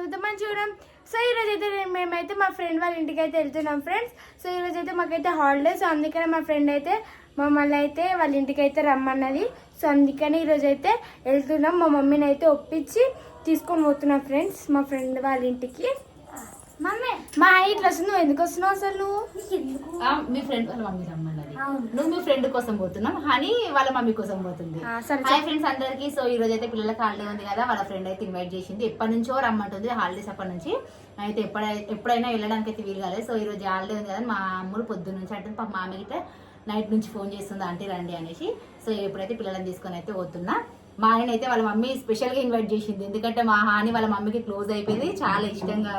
కొత్త మంచి చూడం. సో ఈరోజు అయితే మేమైతే మా ఫ్రెండ్ వాళ్ళ ఇంటికి అయితే వెళ్తున్నాం ఫ్రెండ్స్. సో ఈరోజు అయితే మాకైతే హాలిడే. సో అందుకనే మా ఫ్రెండ్ అయితే మమ్మల్ని అయితే వాళ్ళ ఇంటికి అయితే రమ్మన్నది. సో అందుకని ఈరోజు అయితే వెళ్తున్నాం. మా మమ్మీని అయితే ఒప్పించి తీసుకొని పోతున్నాం ఫ్రెండ్స్ మా ఫ్రెండ్ వాళ్ళ ఇంటికి. మా ఇట్లా వస్తుంది. నువ్వు ఎందుకు వస్తున్నావు అసలు? మీ ఫ్రెండ్ వాళ్ళ మమ్మీ రమ్మన్నది, నువ్వు మీ ఫ్రెండ్ కోసం పోతున్నావు, హనీ వాళ్ళ మమ్మీ కోసం పోతుంది. హాయ్ ఫ్రెండ్స్ అందరికి. సో ఈ రోజు అయితే పిల్లలకి హాలిడే ఉంది కదా, వాళ్ళ ఫ్రెండ్ అయితే ఇన్వైట్ చేసింది. ఎప్పటి నుంచో రమ్మంటుంది హాలిడేస్ అప్పటి నుంచి. అయితే ఎప్పుడైనా వెళ్ళడానికి అయితే వీలు కాలేదు. సో ఈ రోజు హాలిడే ఉంది కదా, మా అమ్ముడు పొద్దున్న నుంచి అంటే పాప మా అమ్మకి నైట్ నుంచి ఫోన్ చేస్తుంది ఆంటీ రండి అనేసి. సో ఎప్పుడైతే పిల్లలని తీసుకొని అయితే పోతున్నా. మా ఆయన అయితే వాళ్ళ మమ్మీ స్పెషల్ గా ఇన్వైట్ చేసింది, ఎందుకంటే మా హాని వాళ్ళ మమ్మీకి క్లోజ్ అయిపోయింది, చాలా ఇష్టంగా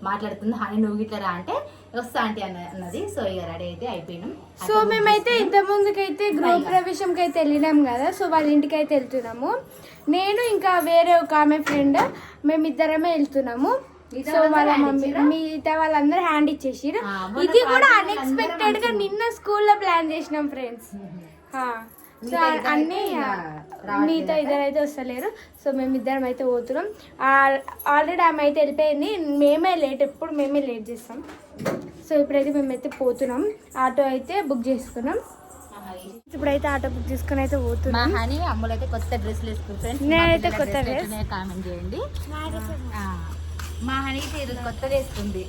మాట్లాడుతుంది. హాని నువ్వు ఇట్లా రా అంటే వస్తా ఆంటీ అన్నది. సో ఇక రెడీ అయితే అయిపోయినాం. సో మేమైతే ఇంత ముందుకైతే గృహ ప్రవేశంకి అయితే వెళ్ళినాం కదా. సో వాళ్ళ ఇంటికి అయితే వెళ్తున్నాము. నేను ఇంకా వేరే ఒక ఆమె ఫ్రెండ్ మేమిద్దరమే వెళ్తున్నాము. సో వాళ్ళ మమ్మీ మిగతా వాళ్ళందరూ హ్యాండ్ ఇచ్చేసారు. ఇది కూడా అన్ఎక్స్పెక్టెడ్ గా నిన్న స్కూల్లో ప్లాన్ చేసినాం ఫ్రెండ్స్. సో అన్ని మీతో ఇద్దరైతే వస్తలేరు. సో మేమిద్దరం అయితే పోతున్నాం. ఆల్రెడీ ఆమె అయితే వెళ్ళిపోయింది, మేమే లేట్, ఎప్పుడు మేమే లేట్ చేస్తాం. సో ఇప్పుడైతే మేమైతే పోతున్నాం. ఆటో అయితే బుక్ చేసుకున్నాం. ఇప్పుడైతే ఆటో బుక్ చేసుకుని అయితే పోతున్నాం. అమ్ములు అయితే కొత్త డ్రెస్లు వేసుకుంటారు. నేనైతే కొత్త డ్రెస్ కామెంట్ చేయండి. మా హనీ కొత్తది వేసుకుంది.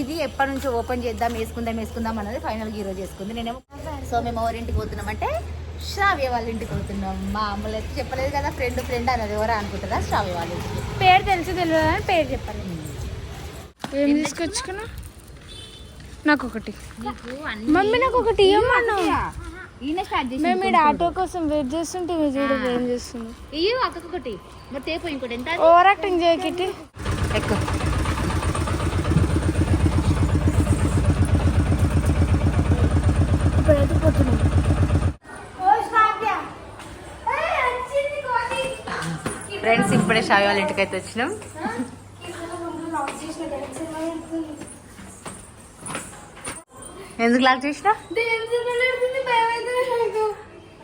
ఇది ఎప్పటి నుంచో ఓపెన్ చేద్దాం వేసుకుందాం అన్నది ఫైనల్గా ఈరోజు వేసుకుంది. నేనేమో సో మేము ఎవరింటికి పోతున్నాం అంటే శ్రావ్య వాళ్ళ ఇంటికి పోతున్నాం. మా అమ్మలు అయితే చెప్పలేదు కదా, ఫ్రెండ్ అన్నది ఎవరా అనుకుంటారా, శ్రావ్య వాళ్ళ ఇంటికి. పేరు తెలియదు అని పేరు చెప్పాలి. ఏం తీసుకొచ్చుకున్నా? నాకు ఒకటి, మమ్మీ నాకు ఒకటి ఇవ్వమన్నా. మేము ఇక్కడ ఆటో కోసం వెయిట్ చేస్తుంటే ఏం చేస్తుంది. ఇయ్యో అక్కకి ఒకటి, మరి తేపు ఇంకోటి. ఎంత ఓవర్ యాక్టింగ్ చేయకిట్టి ఎక్కువ. ఇప్పుడైతే పోతున్నాం. ఫ్రెండ్స్ ఇప్పుడే శ్రావ్య వాళ్ళ ఇంటికి అయితే వచ్చినాం. ఎందుకు లాక్ చేసినా?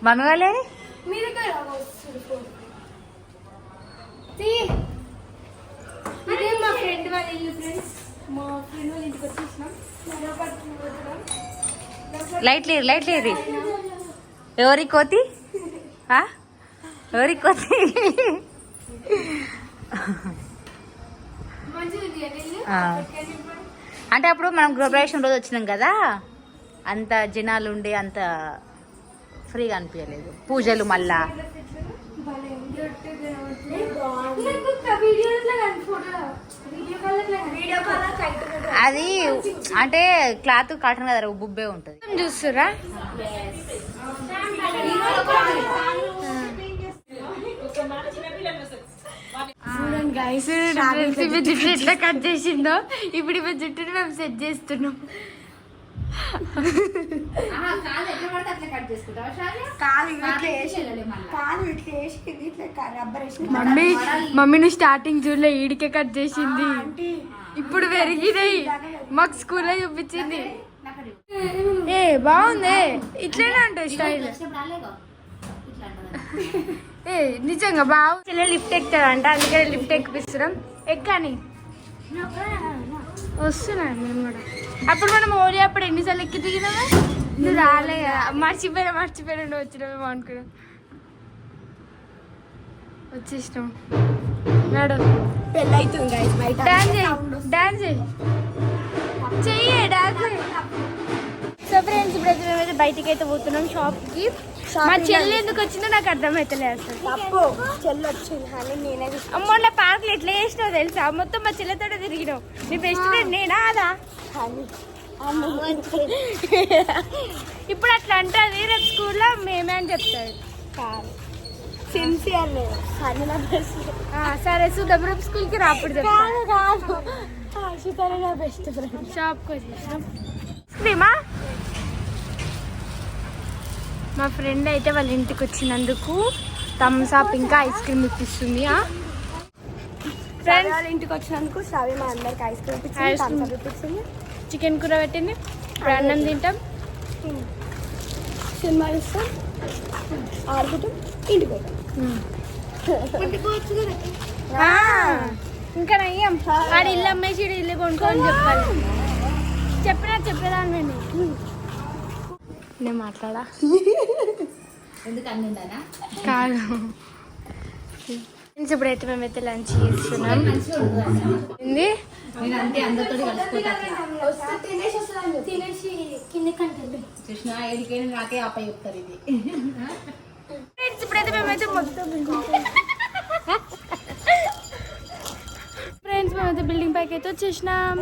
మమ్మీ వాళ్ళే మా ఫ్రెండ్ వాళ్ళ ఇల్లు ఫ్రెండ్స్. మా ఫ్రెండ్ వాళ్ళ ఇంటికి వచ్చేసినాం. లైట్ లేరు. ఎవరి కోతి అంటే అప్పుడు మనం గృహప్రవేశం రోజు వచ్చినాం కదా, అంత జనాలు ఉండి అంత ఫ్రీగా అనిపించలేదు. పూజలు మళ్ళా అది అంటే క్లాత్ కాటన్ కదా, బుబ్బే ఉంటుంది. చూస్తురా జుట్టు ఎట్లా కట్ చేసిందో. ఇప్పుడు ఇప్పుడు జుట్టుని మేము సెట్ చేస్తున్నాం. మమ్మీని స్టార్టింగ్ జూన్లో ఈడికే కట్ చేసింది, ఇప్పుడు పెరిగినాయి. మాకు స్కూల్లో చూపించింది. ఏ బాగుంది, ఇట్లనే అంటే స్టైల్. ఏ నిజంగా బాగుంది. లిఫ్ట్ ఎక్కుతాడంట, అందుకని లిఫ్ట్ ఎక్కిపిస్తున్నాం. ఎక్కని వస్తున్నాను మేము కూడా. అప్పుడు మనం ఓడి అప్పుడు ఎన్నిసార్లు ఎక్కి దిగినామా? నువ్వు రాలే, మర్చిపోయినా నువ్వు వచ్చినామేమో అనుకున్నాం. వచ్చేసినాం. మేడం డాన్స్ చెయ్యి. సో ఫ్రెండ్స్ ఇప్పుడైతే మేమైతే బయటికి అయితే పోతున్నాం షాప్కి. మా చెల్లి ఎందుకు వచ్చిందో నాకు అర్థమైతలేదు అసలు. చెల్లి వచ్చింది. మొన్న పార్కులు ఎట్లా చేసినావు తెలుసా? మొత్తం మా చెల్లెతో తిరిగినావు. నీ బెస్ట్ ఫ్రెండ్ నేనా అదా? ఇప్పుడు అట్లా అంటుంది, రేపు స్కూల్లో మేమే అని చెప్తారు. సరే చూద్దాం, రేపు స్కూల్కి రాప్పుడు చెప్తాను. బెస్ట్ ఫ్రెండ్ షాప్కి వచ్చేసాం. మా ఫ్రెండ్ అయితే వాళ్ళ ఇంటికి వచ్చినందుకు థమ్స్ అప్ ఇంకా ఐస్ క్రీమ్ ఇప్పిస్తుంది. ఫ్రెండ్స్ వాళ్ళ ఇంటికి వచ్చినందుకు శ్రావ్య మా అందరికి ఐస్ క్రీమ్ ఇప్పిస్తుంది. చికెన్ కూర పెట్టింది. ఇప్పుడు అన్నం తింటాం, సినిమా ఇస్తాం, ఆడుకుంటాం, ఇంటికి పోతాం. ఇంకా నయ్యం ఆడ ఇల్లు అమ్మేసి ఈడ ఇల్లు కొనుక్కోని చెప్పాలి. చెప్పేదాన్ని నేను మాట్లాడా ఎందుకు అన్నిందానా కాదు. ఇప్పుడైతే మేమైతే లంచ్ చేస్తున్నాం. ఏంది నేను అంతే అందరితో కలిసిపోతాను. కృష్ణ ఏడికైనా నాకే ఆప చెప్తారు ఇది. ఇప్పుడైతే మేమైతే మొత్తం ఫ్రెండ్స్ మేమైతే బిల్డింగ్ పైకి అయితే వచ్చేసినాం.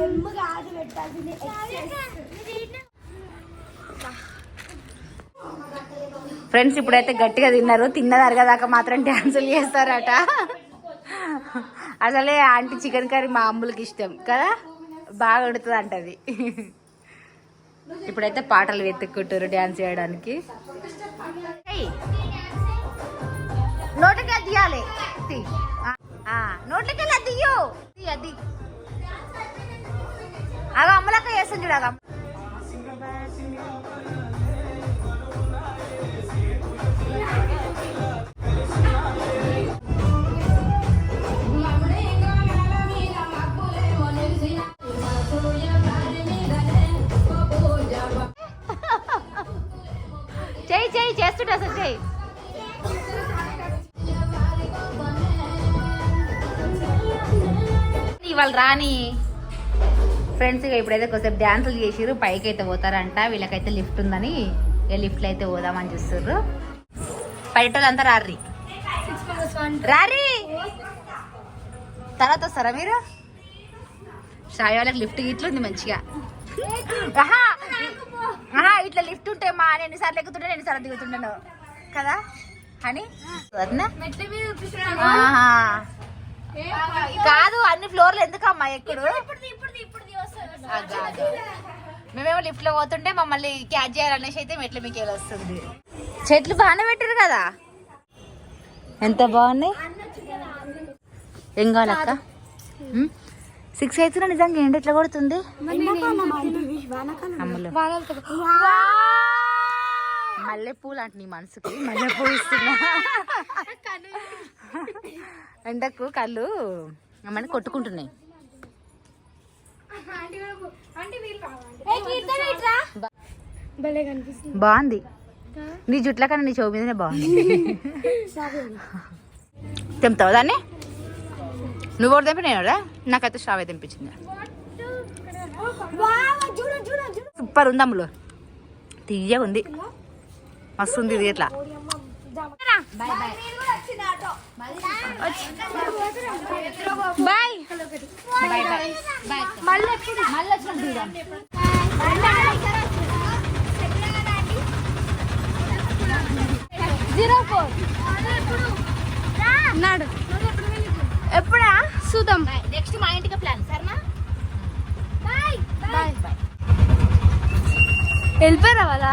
ఫ్రెండ్స్ ఇప్పుడైతే గట్టిగా తిన్నారు. తిన్న తరగదాకా మాత్రం డ్యాన్సులు చేస్తారట. అసలే ఆంటీ చికెన్ కర్రీ మా అమ్ములకి ఇష్టం కదా, బాగా ఉడుతుంది అంటది. ఇప్పుడైతే పాటలు వెతుక్కుంటారు డ్యాన్స్ చేయడానికి. నోటికి అది తీయాలి, నోట్లకి వెళ్ళి తీయో అది అగా అమ్మలక్క చేస్తుంది చూడగా. చెయ్యి చెయ్యి చేస్తుంటా సార్ చెయ్యి. ఇవాళ రాని ఫ్రెండ్స్ ఇప్పుడైతే కొంచెం డ్యాన్సులు చేసిర్రు. పైకి అయితే పోతారంట. వీళ్ళకైతే లిఫ్ట్ ఉందని లిఫ్ట్లో అయితే పోదామని చూస్తుర్రు. పైటోళ్ళంతా రారి రారి తర్వాత వస్తారా మీరు? షాయి వాళ్ళకి లిఫ్ట్ ఇట్లా ఉంది మంచిగా. ఇట్లా లిఫ్ట్ ఉంటే మా నేను ఎన్నిసార్లు ఎక్కుతుంటే ఎన్నిసార్లు దిగుతుండను కదా అని. కాదు అన్ని ఫ్లోర్లు ఎందుకమ్మా ఎప్పుడు? మేమేమో లిఫ్ట్ లో పోతుంటే మమ్మల్ని క్యాచ్ చేయాలనేసి అయితే మెట్ల మీకు వస్తుంది. చెట్లు బాగానే పెట్టారు కదా, ఎంత బాగున్నాయి. ఏం కావాలి అక్క? 6 అవుతున్నా నిజంగా ఏంటి ఎట్లా కొడుతుంది? మల్లె పూలు అంటే నీ మనసుకి మల్లె పూలు ఇస్తున్నా. ఎండకు కళ్ళు అమ్మని కొట్టుకుంటున్నాయి. బాగుంది నీ జుట్ల కన్నా నీ చెవు మీదనే బాగుంది. తెంపుతావు దాన్ని? నువ్వు ఒకటి తెంపి నేను నాకైతే స్టావే తెంపించింది. సూపర్ ఉంది అమ్ములు, తీయ ఉంది, మస్తు ఉంది ఇది. ఎట్లా బాయ్ నాడు ఎప్పుడా చూద్దాం. నెక్స్ట్ మా ఇంటికి ప్లాన్ సరేనా? వెళ్ళిపోయారా వాళ్ళ